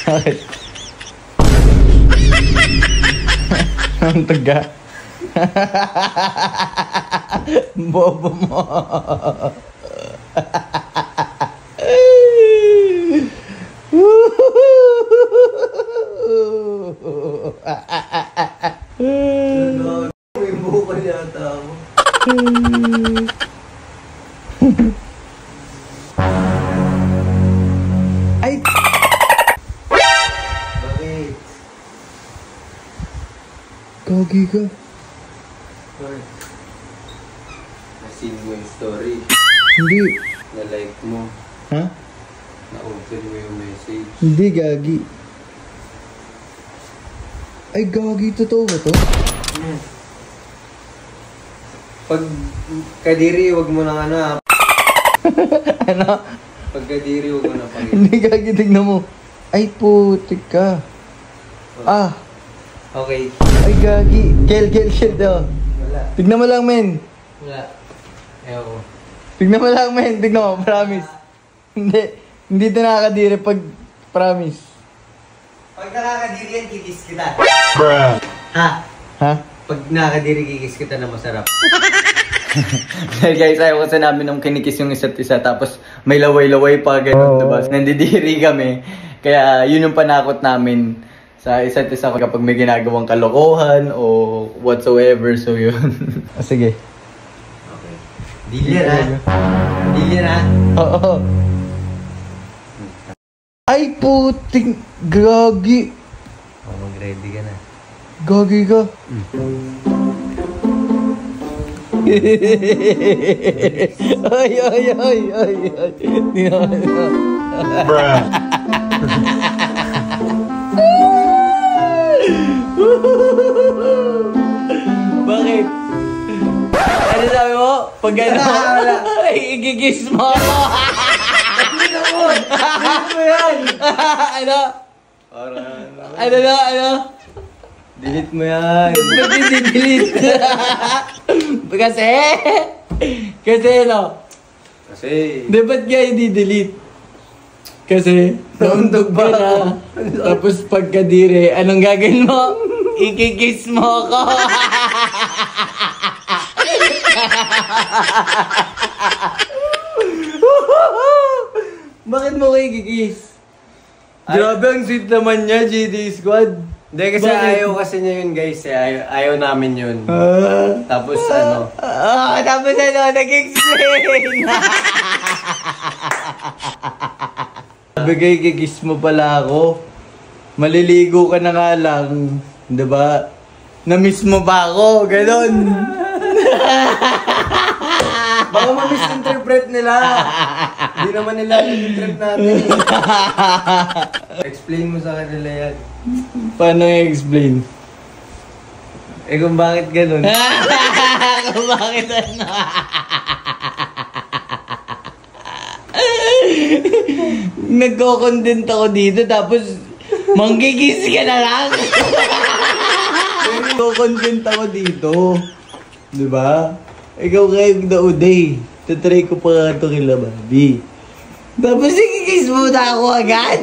Bakit? Ang taga. Bobo mo. May buka yata ako. Ay! Bakit? Gagi ka. Nasin mo yung story. Hindi. Na-like mo. Ha? Na-open mo yung message. Hindi, gagi. Ay, gagi. Totoo ba to? Pag kadiri, wag mo nang ano. Ano? Pag kadiri, wag mo na pangit. Hindi, gagi. Tignan mo. Ay, putik ka. Ah. Okay. Ay, gagi. Kel daw. Wala. Tignan mo lang, men. Wala. Ewan ko. Tignan mo lang, men. Tignan mo. Promise. Hindi ito nakakadiri pag promise. Pag nakakadiri yan, kikis kita. Bruh. Ha? Ha? Pag nakakadiri, kikis kita na masarap. Dahil guys, ayaw kasi namin nung kinikis yung isa't isa. Tapos may laway-laway pa, gano'n, diba? Nandidiri kami. Kaya yun yung panakot namin sa isa't isa kapag may ginagawang kalokohan o whatsoever. So yun. Sige. Okay. Deal yan, ha? Deal yan, ha? Oo. Ay, puting gagi. Oh, mag-ready ka na. Gagi ka. Ay. Bruh. Bakit? Ano sabi mo? Pag ano? Ay, igigis mo ako. Ano yan? Ano? Ano? Delete mo yan. Ba't i-delete? Kasi ano? Kasi... Di ba't nga i-delete? Kasi naundog ka na. Tapos pagkadiri, anong gagawin mo? Ikikis mo ako. Bakit mo ko ikikis? Grabe, ang sweet naman niya, GD Squad. Hindi, kasi Bakit? ayaw kasi niya yun, guys. Ayaw namin yun. Tapos ano? Tapos ano, nag-explain. Sabi kayo, ikikis mo pala ako. Maliligo ka na nga lang. Diba? Na-miss mo ba ako? Ganon. Baka ma-misinterpret nila. Hindi naman nila i-interpret natin. Explain mo sa kanila yan. Paano i-explain? Eh kung bakit ganun? Kung bakit ano? Nagko-content ako dito tapos manggigis ka na lang. Nagko-content ako dito. Diba? Ikaw kayo the uday. Tatry ko pa ito kila Bobby. Tapos ikikis mo na ako agad.